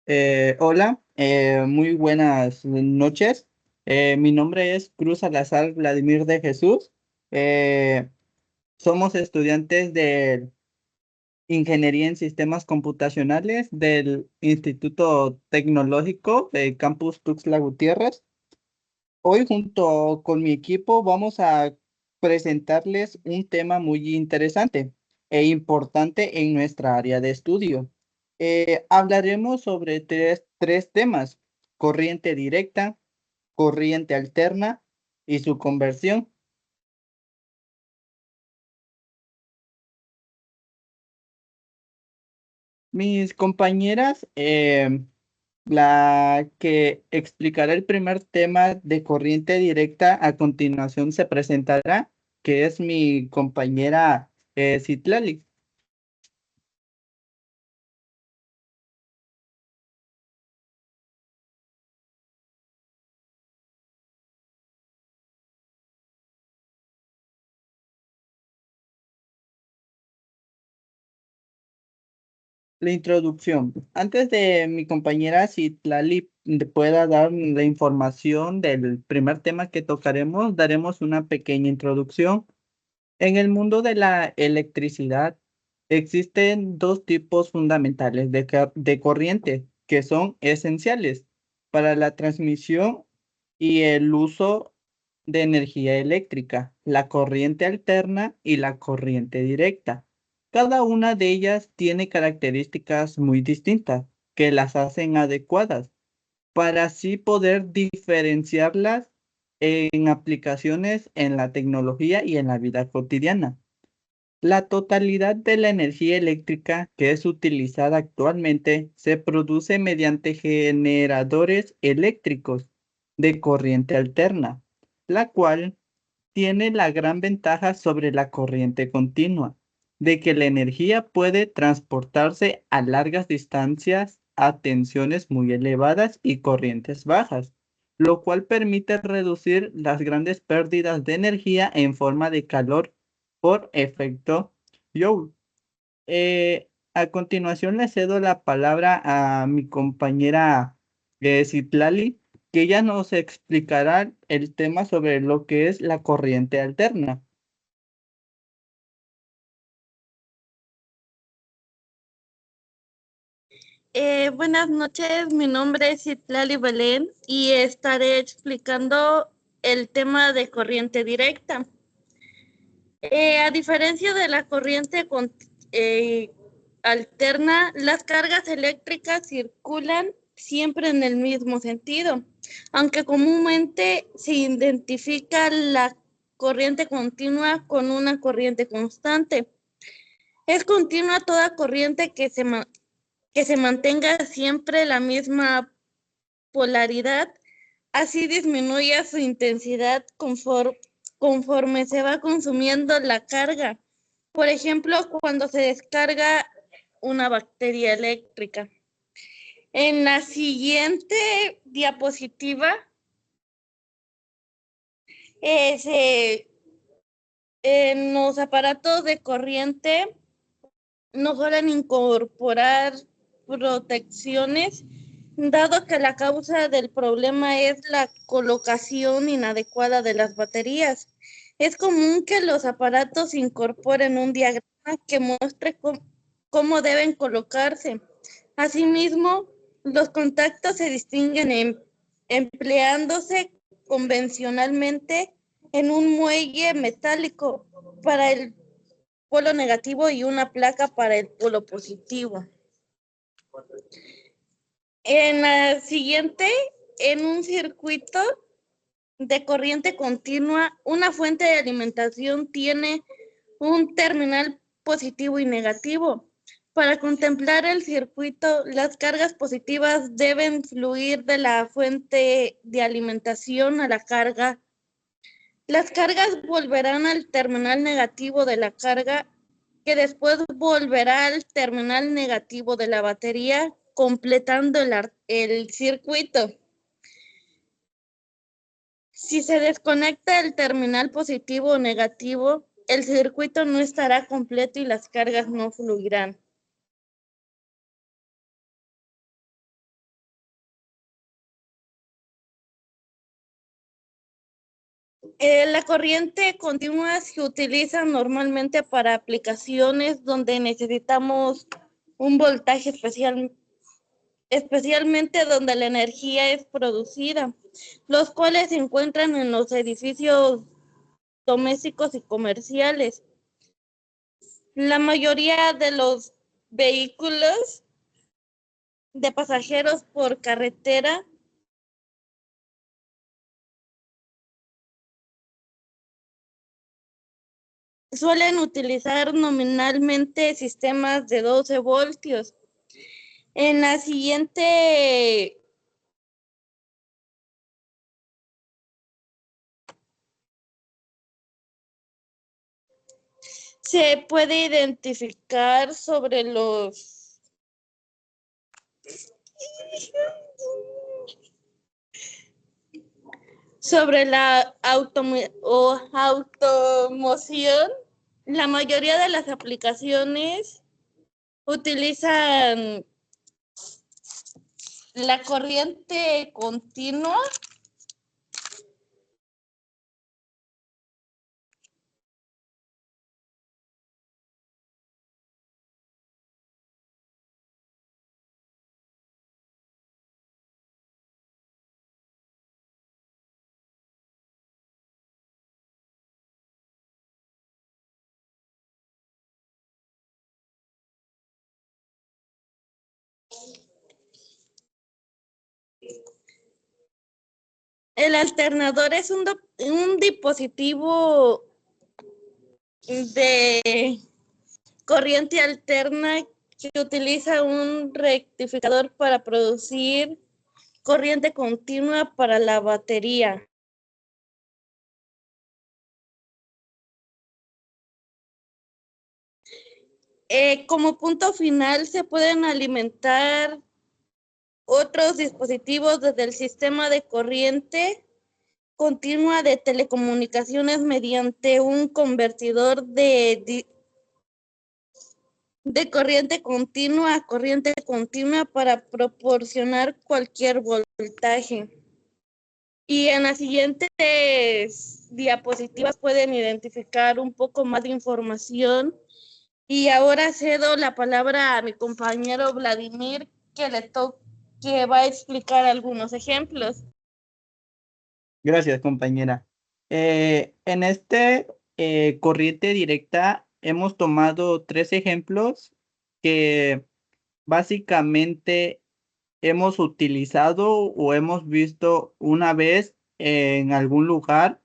Hola, muy buenas noches. Mi nombre es Cruz Salazar Vladimir de Jesús. Eh, Somos estudiantes de Ingeniería en Sistemas Computacionales del Instituto Tecnológico de Campus Tuxtla Gutiérrez. Hoy junto con mi equipo vamos a presentarles un tema muy interesante e importante en nuestra área de estudio. Hablaremos sobre tres temas: corriente directa, corriente alterna y su conversión. Mis compañeras, la que explicará el primer tema de corriente directa a continuación se presentará, que es mi compañera Citlali. La introducción. Antes de mi compañera Citlali pueda dar la información del primer tema que tocaremos, daremos una pequeña introducción. En el mundo de la electricidad existen dos tipos fundamentales de corriente que son esenciales para la transmisión y el uso de energía eléctrica: la corriente alterna y la corriente directa. Cada una de ellas tiene características muy distintas que las hacen adecuadas para así poder diferenciarlas en aplicaciones en la tecnología y en la vida cotidiana. La totalidad de la energía eléctrica que es utilizada actualmente se produce mediante generadores eléctricos de corriente alterna, la cual tiene la gran ventaja sobre la corriente continua, de que la energía puede transportarse a largas distancias a tensiones muy elevadas y corrientes bajas, lo cual permite reducir las grandes pérdidas de energía en forma de calor por efecto Joule. A continuación le cedo la palabra a mi compañera Citlali, que ella nos explicará el tema sobre lo que es la corriente alterna. Buenas noches, mi nombre es Citlali Belén y estaré explicando el tema de corriente directa. A diferencia de la corriente eh, alterna, las cargas eléctricas circulan siempre en el mismo sentido, aunque comúnmente se identifica la corriente continua con una corriente constante. Es continua toda corriente que se mantenga siempre la misma polaridad, así disminuye su intensidad conforme se va consumiendo la carga. Por ejemplo, cuando se descarga una batería eléctrica. En la siguiente diapositiva, en los aparatos de corriente no suelen incorporar protecciones, dado que la causa del problema es la colocación inadecuada de las baterías. Es común que los aparatos incorporen un diagrama que muestre cómo deben colocarse. Asimismo, los contactos se distinguen empleándose convencionalmente en un muelle metálico para el polo negativo y una placa para el polo positivo. En la siguiente, en un circuito de corriente continua, una fuente de alimentación tiene un terminal positivo y negativo. Para contemplar el circuito, las cargas positivas deben fluir de la fuente de alimentación a la carga. Las cargas volverán al terminal negativo de la carga, que después volverá al terminal negativo de la batería, completando el circuito. Si se desconecta el terminal positivo o negativo, el circuito no estará completo y las cargas no fluirán. La corriente continua se utiliza normalmente para aplicaciones donde necesitamos un voltaje especialmente donde la energía es producida, los cuales se encuentran en los edificios domésticos y comerciales. La mayoría de los vehículos de pasajeros por carretera suelen utilizar nominalmente sistemas de 12 voltios. En la siguiente se puede identificar sobre la automoción. La mayoría de las aplicaciones utilizan la corriente continua. El alternador es un dispositivo de corriente alterna que utiliza un rectificador para producir corriente continua para la batería. Como punto final, se pueden alimentar otros dispositivos desde el sistema de corriente continua de telecomunicaciones mediante un convertidor de corriente continua a corriente continua para proporcionar cualquier voltaje. Y en las siguientes diapositivas pueden identificar un poco más de información. Y ahora cedo la palabra a mi compañero Vladimir, que va a explicar algunos ejemplos. Gracias, compañera. En este corriente directa hemos tomado 3 ejemplos que básicamente hemos utilizado o hemos visto una vez en algún lugar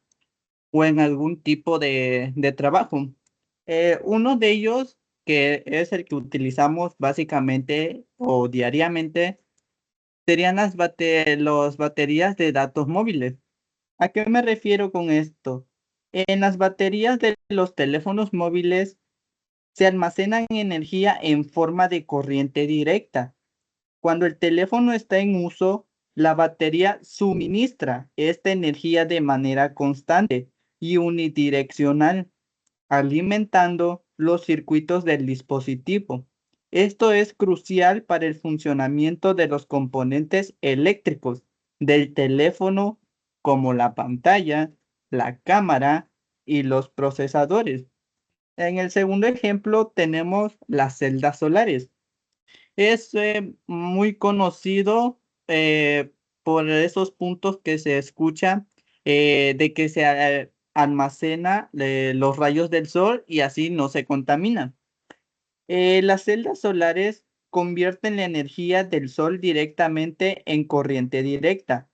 o en algún tipo de trabajo. Uno de ellos, que es el que utilizamos básicamente o diariamente, serían las baterías de datos móviles. ¿A qué me refiero con esto? En las baterías de los teléfonos móviles se almacenan energía en forma de corriente directa. Cuando el teléfono está en uso, la batería suministra esta energía de manera constante y unidireccional, alimentando los circuitos del dispositivo. Esto es crucial para el funcionamiento de los componentes eléctricos del teléfono, como la pantalla, la cámara y los procesadores. En el segundo ejemplo tenemos las celdas solares. Es muy conocido por esos puntos que se escuchan de que se almacena los rayos del sol y así no se contaminan. Las celdas solares convierten la energía del sol directamente en corriente directa.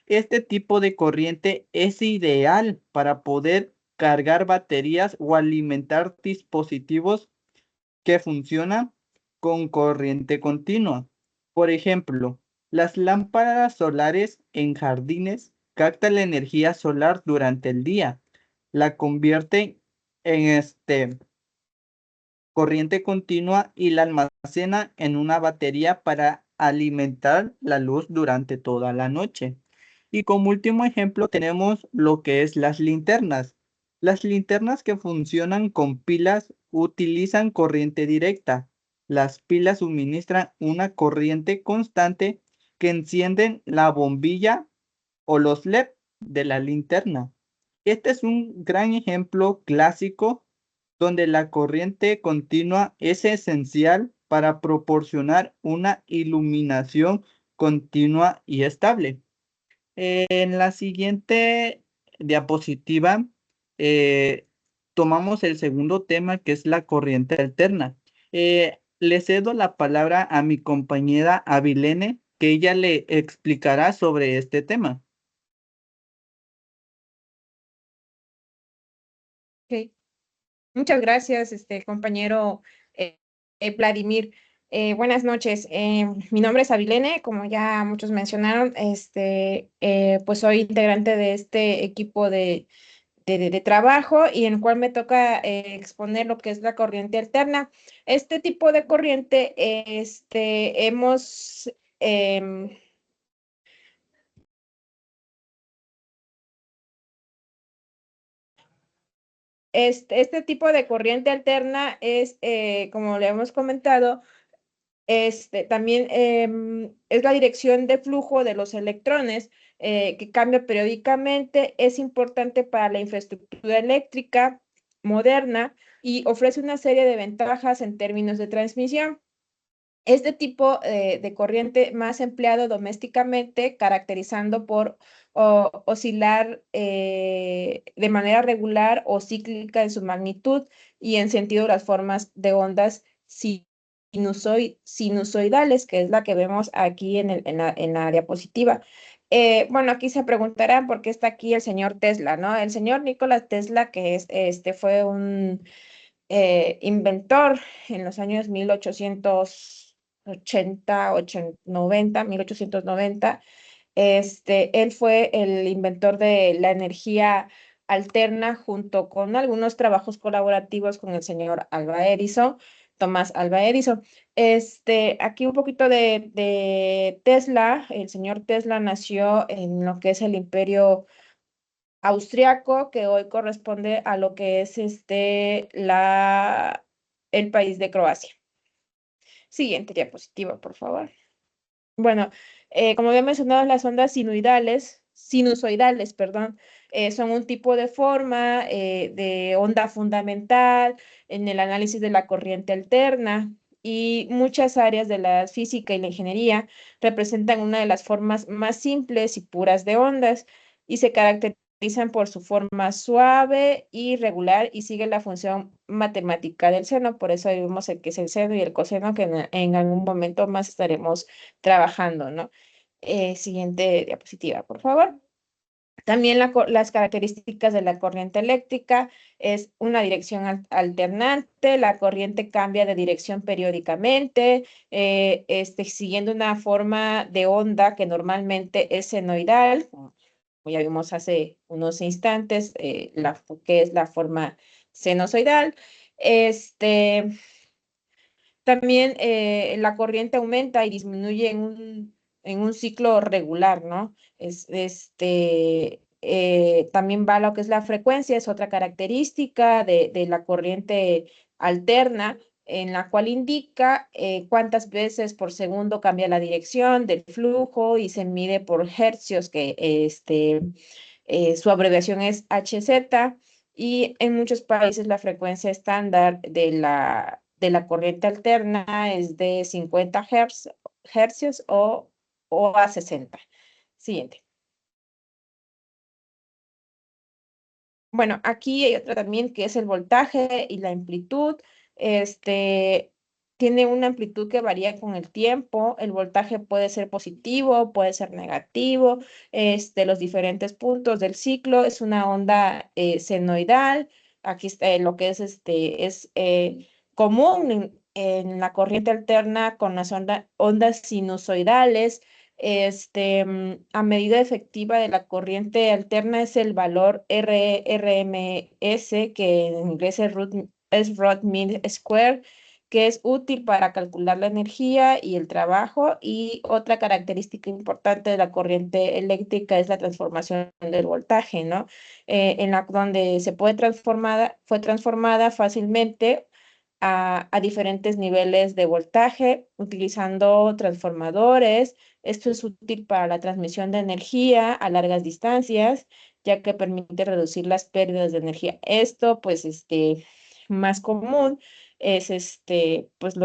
Este tipo de corriente es ideal para poder cargar baterías o alimentar dispositivos que funcionan con corriente continua. Por ejemplo, las lámparas solares en jardines captan la energía solar durante el día, la convierten en corriente continua y la almacena en una batería para alimentar la luz durante toda la noche. Y como último ejemplo tenemos lo que es las linternas. Las linternas que funcionan con pilas utilizan corriente directa. Las pilas suministran una corriente constante que encienden la bombilla o los LED de la linterna. Este es un gran ejemplo clásico donde la corriente continua es esencial para proporcionar una iluminación continua y estable. En la siguiente diapositiva, eh, tomamos el segundo tema, que es la corriente alterna. Le cedo la palabra a mi compañera Avilene, que ella le explicará sobre este tema. Ok. Muchas gracias, compañero Vladimir. Buenas noches. Mi nombre es Avilene, como ya muchos mencionaron, pues soy integrante de este equipo de trabajo y en el cual me toca exponer lo que es la corriente alterna. Este tipo de corriente, hemos em, este tipo de corriente alterna es, como le hemos comentado, también es la dirección de flujo de los electrones que cambia periódicamente. Es importante para la infraestructura eléctrica moderna y ofrece una serie de ventajas en términos de transmisión. Este tipo de corriente más empleado domésticamente, caracterizando por oscilar de manera regular o cíclica en su magnitud y en sentido de las formas de ondas sinusoidales, que es la que vemos aquí en la diapositiva. Bueno, aquí se preguntarán por qué está aquí el señor Tesla, ¿no? El señor Nikola Tesla, que fue un inventor en los años 1880, 90, 1890. Él fue el inventor de la energía alterna junto con algunos trabajos colaborativos con el señor Alva Edison, Tomás Alva Edison. Aquí un poquito de Tesla. El señor Tesla nació en lo que es el Imperio austriaco, que hoy corresponde a lo que es el país de Croacia. Siguiente diapositiva, por favor. Bueno, como había mencionado, las ondas sinusoidales, perdón, son un tipo de forma de onda fundamental en el análisis de la corriente alterna, y muchas áreas de la física y la ingeniería representan una de las formas más simples y puras de ondas y se caracterizan por su forma suave y regular y sigue la función matemática del seno. Por eso vemos el que es el seno y el coseno, que en algún momento más estaremos trabajando, ¿no? Siguiente diapositiva, por favor. También las características de la corriente eléctrica es una dirección alternante. La corriente cambia de dirección periódicamente, siguiendo una forma de onda que normalmente es senoidal, como ya vimos hace unos instantes, que es la forma sinusoidal. También la corriente aumenta y disminuye en un ciclo regular, ¿no? También va lo que es la frecuencia, es otra característica de la corriente alterna, en la cual indica cuántas veces por segundo cambia la dirección del flujo y se mide por hercios, que su abreviación es Hz. Y en muchos países la frecuencia estándar de la corriente alterna es de 50 hercios o a 60. Siguiente. Bueno, aquí hay otra también, que es el voltaje y la amplitud. Este tiene una amplitud que varía con el tiempo. El voltaje puede ser positivo, puede ser negativo. Los diferentes puntos del ciclo es una onda senoidal. Aquí está lo que es común en la corriente alterna con las ondas sinusoidales. A medida efectiva de la corriente alterna es el valor RMS, que en inglés es Rod Mean Square, que es útil para calcular la energía y el trabajo. Y otra característica importante de la corriente eléctrica es la transformación del voltaje, ¿no? Donde fue transformada fácilmente a diferentes niveles de voltaje utilizando transformadores. Esto es útil para la transmisión de energía a largas distancias ya que permite reducir las pérdidas de energía. Esto, pues, más común es, pues,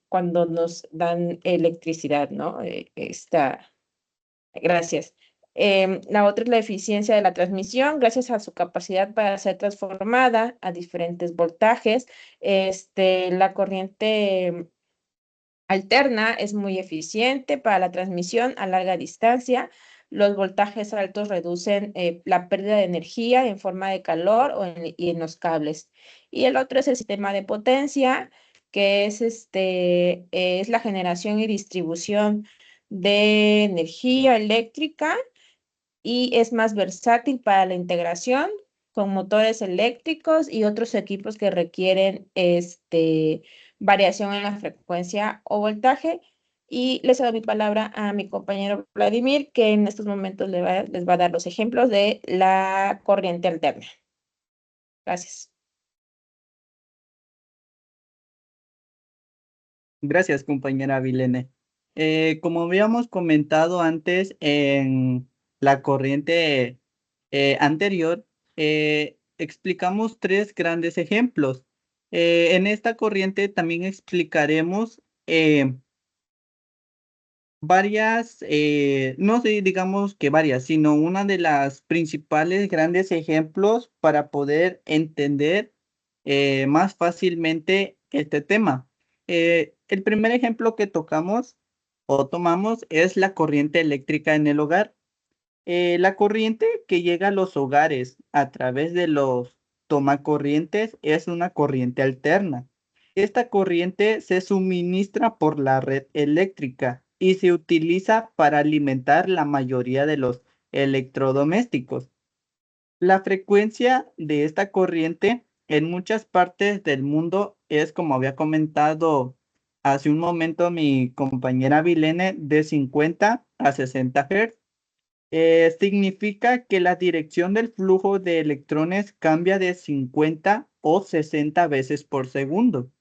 cuando nos dan electricidad, ¿no? Gracias. La otra es la eficiencia de la transmisión, gracias a su capacidad para ser transformada a diferentes voltajes. La corriente alterna es muy eficiente para la transmisión a larga distancia. Los voltajes altos reducen la pérdida de energía en forma de calor y en los cables. Y el otro es el sistema de potencia, que es la generación y distribución de energía eléctrica y es más versátil para la integración con motores eléctricos y otros equipos que requieren variación en la frecuencia o voltaje. Y les doy mi palabra a mi compañero Vladimir, que en estos momentos les va a dar los ejemplos de la corriente alterna. Gracias. Gracias, compañera Vilene. Como habíamos comentado antes en la corriente anterior, explicamos tres grandes ejemplos. En esta corriente también explicaremos varias, no sé, digamos que varias, sino una de las principales grandes ejemplos para poder entender más fácilmente este tema. El primer ejemplo que tocamos o tomamos es la corriente eléctrica en el hogar. La corriente que llega a los hogares a través de los tomacorrientes es una corriente alterna. Esta corriente se suministra por la red eléctrica y se utiliza para alimentar la mayoría de los electrodomésticos. La frecuencia de esta corriente en muchas partes del mundo es, como había comentado hace un momento mi compañera Vilene, de 50 a 60 Hz. Significa que la dirección del flujo de electrones cambia de 50 o 60 veces por segundo.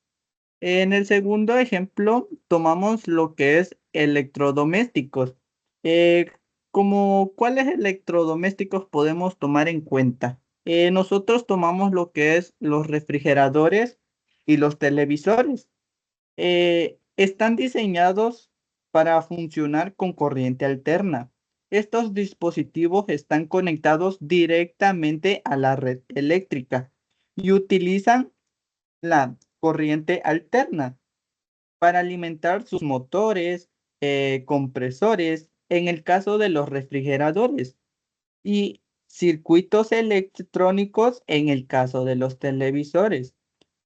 En el segundo ejemplo, tomamos lo que es electrodomésticos. Eh, ¿Cuáles electrodomésticos podemos tomar en cuenta? Nosotros tomamos lo que es los refrigeradores y los televisores. Están diseñados para funcionar con corriente alterna. Estos dispositivos están conectados directamente a la red eléctrica y utilizan la corriente alterna para alimentar sus motores, compresores, en el caso de los refrigeradores, y circuitos electrónicos en el caso de los televisores.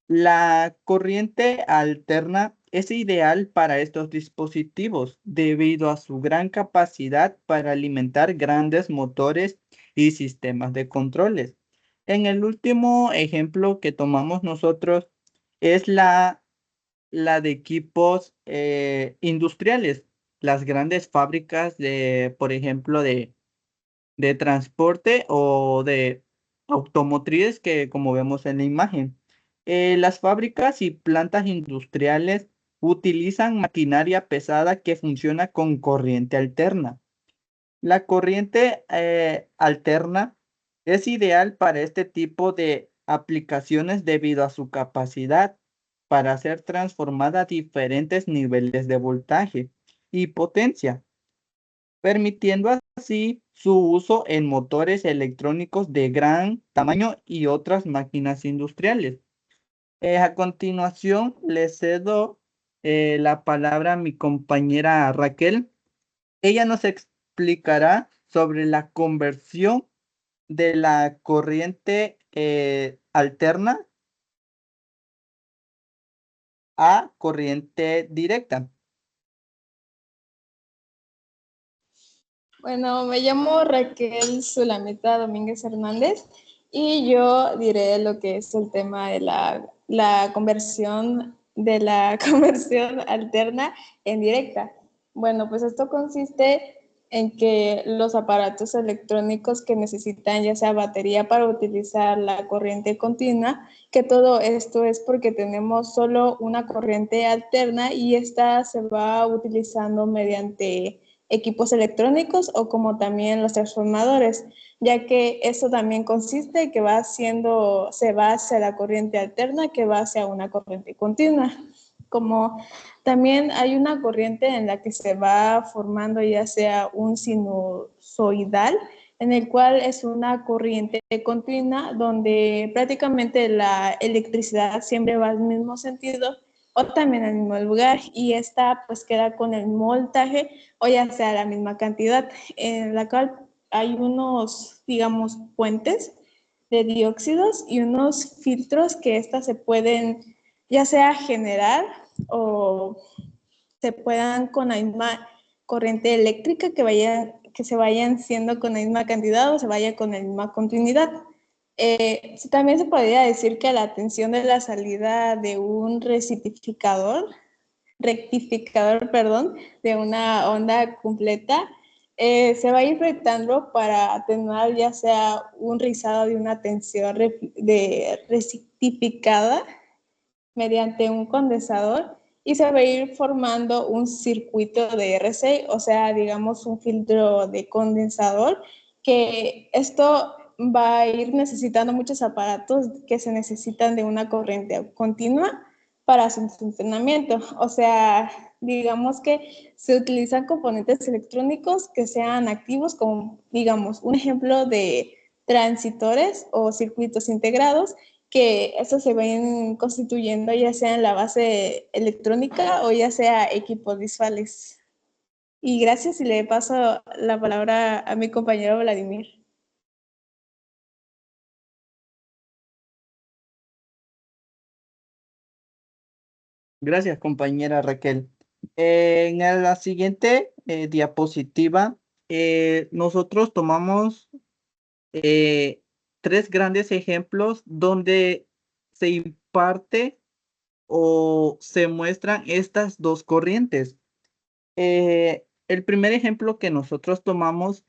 La corriente alterna es ideal para estos dispositivos debido a su gran capacidad para alimentar grandes motores y sistemas de controles. En el último ejemplo que tomamos nosotros es la de equipos industriales, las grandes fábricas de, por ejemplo, de transporte o de automotrices que como vemos en la imagen. Las fábricas y plantas industriales utilizan maquinaria pesada que funciona con corriente alterna. La corriente alterna es ideal para este tipo de aplicaciones debido a su capacidad para ser transformada a diferentes niveles de voltaje y potencia, permitiendo así su uso en motores electrónicos de gran tamaño y otras máquinas industriales. A continuación, le cedo la palabra a mi compañera Raquel. Ella nos explicará sobre la conversión de la corriente alterna a corriente directa. Bueno, me llamo Raquel Sulamita Domínguez Hernández y yo diré lo que es el tema de la conversión de la conversión alterna en directa. Bueno, pues esto consiste en que los aparatos electrónicos que necesitan ya sea batería para utilizar la corriente continua, que todo esto es porque tenemos solo una corriente alterna y esta se va utilizando mediante equipos electrónicos o como también los transformadores, ya que esto también consiste que se va hacia la corriente alterna que va hacia una corriente continua. Como también hay una corriente en la que se va formando ya sea un sinusoidal, en el cual es una corriente continua donde prácticamente la electricidad siempre va al mismo sentido o también al mismo lugar y esta pues queda con el mismo voltaje o ya sea la misma cantidad, en la cual hay unos, digamos, puentes de dióxidos y unos filtros que estas se pueden ya sea generar o se puedan con la misma corriente eléctrica que se vayan siendo con la misma cantidad o se vaya con la misma continuidad. También se podría decir que la tensión de la salida de un rectificador, perdón, de una onda completa, se va a ir retando para atenuar ya sea un rizado de una tensión rectificada mediante un condensador y se va a ir formando un circuito de RC, o sea, digamos un filtro de condensador, que esto va a ir necesitando muchos aparatos que se necesitan de una corriente continua para su funcionamiento. O sea, digamos que se utilizan componentes electrónicos que sean activos, como digamos un ejemplo de transitores o circuitos integrados, que estos se ven constituyendo ya sea en la base electrónica o ya sea equipos visuales. Y gracias y le paso la palabra a mi compañero Vladimir. Gracias, compañera Raquel. En la siguiente diapositiva, nosotros tomamos tres grandes ejemplos donde se imparte o se muestran estas dos corrientes. El primer ejemplo que nosotros tomamos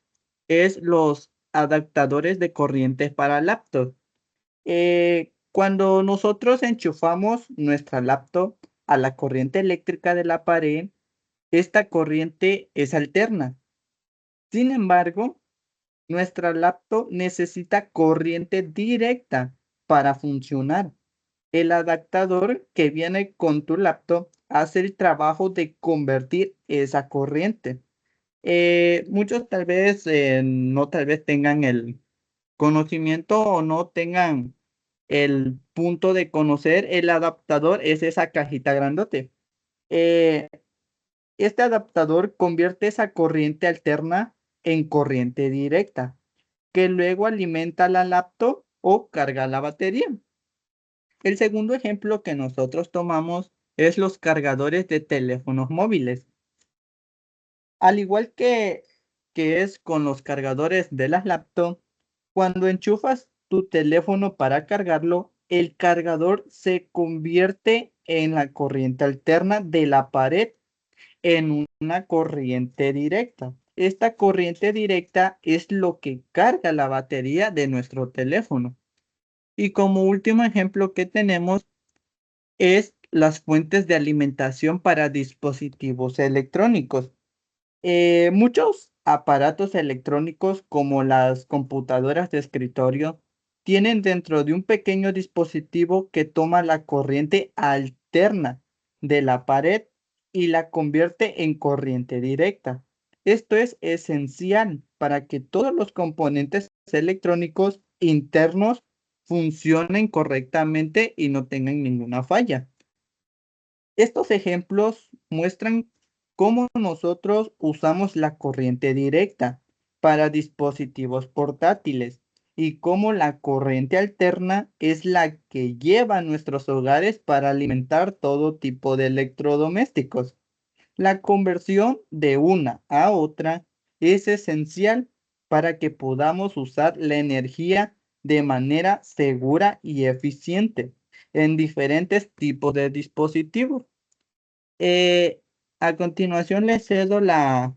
es los adaptadores de corrientes para laptop. Cuando nosotros enchufamos nuestra laptop a la corriente eléctrica de la pared, esta corriente es alterna. Sin embargo, nuestra laptop necesita corriente directa para funcionar. El adaptador que viene con tu laptop hace el trabajo de convertir esa corriente. Muchos tal vez no tal vez tengan el conocimiento o no tengan el punto de conocer el adaptador es esa cajita grandote. Eh, este adaptador convierte esa corriente alterna en corriente directa, que luego alimenta la laptop o carga la batería. El segundo ejemplo que nosotros tomamos es los cargadores de teléfonos móviles. Al igual que es con los cargadores de las laptops, cuando enchufas tu teléfono para cargarlo, el cargador se convierte en la corriente alterna de la pared en una corriente directa. Esta corriente directa es lo que carga la batería de nuestro teléfono. Y como último ejemplo que tenemos es las fuentes de alimentación para dispositivos electrónicos. Muchos aparatos electrónicos como las computadoras de escritorio tienen dentro de un pequeño dispositivo que toma la corriente alterna de la pared y la convierte en corriente directa. Esto es esencial para que todos los componentes electrónicos internos funcionen correctamente y no tengan ninguna falla. Estos ejemplos muestran cómo nosotros usamos la corriente directa para dispositivos portátiles y cómo la corriente alterna es la que lleva a nuestros hogares para alimentar todo tipo de electrodomésticos. La conversión de una a otra es esencial para que podamos usar la energía de manera segura y eficiente en diferentes tipos de dispositivos. Eh, a continuación le cedo la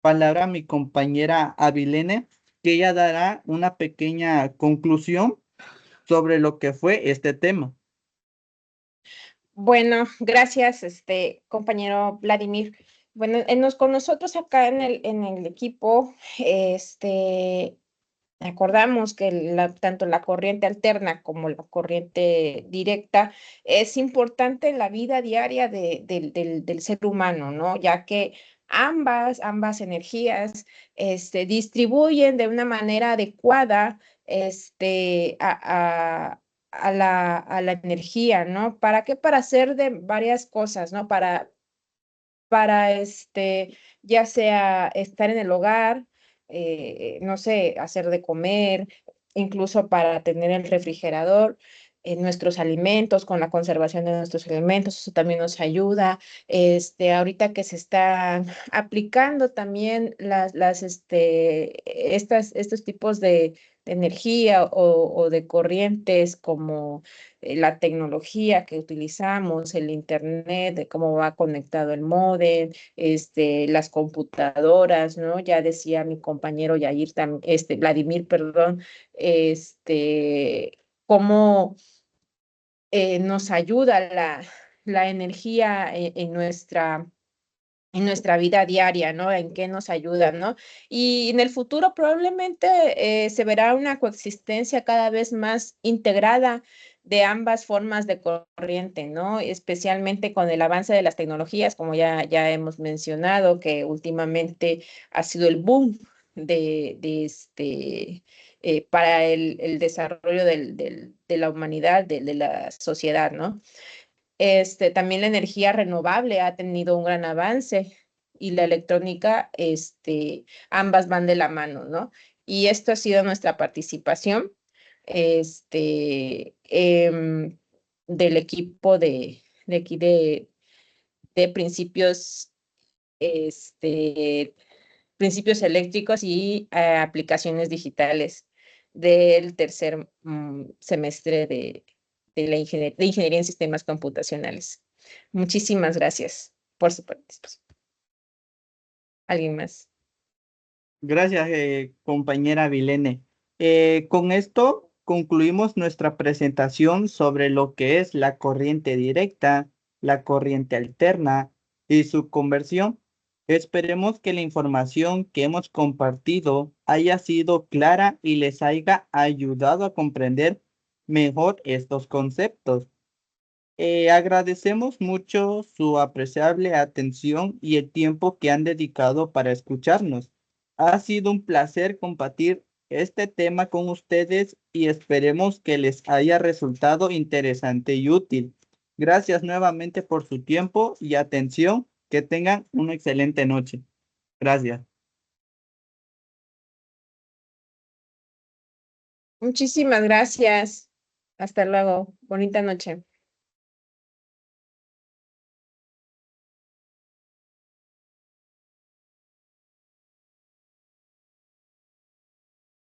palabra a mi compañera Avilene, que ella dará una pequeña conclusión sobre lo que fue este tema. Bueno, gracias, compañero Vladimir. Bueno, con nosotros acá en el equipo, acordamos que tanto la corriente alterna como la corriente directa es importante en la vida diaria del ser humano, ¿no? Ya que ambas energías distribuyen de una manera adecuada a la energía, ¿no? ¿Para qué? Para hacer de varias cosas, ¿no? Para ya sea estar en el hogar, no sé, hacer de comer, incluso para tener el refrigerador, nuestros alimentos, con la conservación de nuestros alimentos, eso también nos ayuda. Ahorita que se están aplicando también estos tipos de energía o de corrientes como la tecnología que utilizamos, el internet, de cómo va conectado el módem, las computadoras, ¿no? Ya decía mi compañero Vladimir, perdón, cómo nos ayuda la energía en nuestra vida diaria, ¿no? En qué nos ayuda, ¿no? Y en el futuro probablemente se verá una coexistencia cada vez más integrada de ambas formas de corriente, ¿no? Especialmente con el avance de las tecnologías, como ya hemos mencionado, que últimamente ha sido el boom para el desarrollo de la humanidad, de la sociedad, ¿no? También la energía renovable ha tenido un gran avance y la electrónica, ambas van de la mano, ¿no? Y esto ha sido nuestra participación, del equipo de aquí de este, principios eléctricos y aplicaciones digitales del tercer semestre de de Ingeniería en Sistemas Computacionales. Muchísimas gracias por su participación. ¿Alguien más? Gracias, compañera Vilene. Con esto concluimos nuestra presentación sobre lo que es la corriente directa, la corriente alterna y su conversión. Esperemos que la información que hemos compartido haya sido clara y les haya ayudado a comprender mejor estos conceptos. Agradecemos mucho su apreciable atención y el tiempo que han dedicado para escucharnos. Ha sido un placer compartir este tema con ustedes y esperemos que les haya resultado interesante y útil. Gracias nuevamente por su tiempo y atención. Que tengan una excelente noche. Gracias. Muchísimas gracias. Hasta luego. Bonita noche.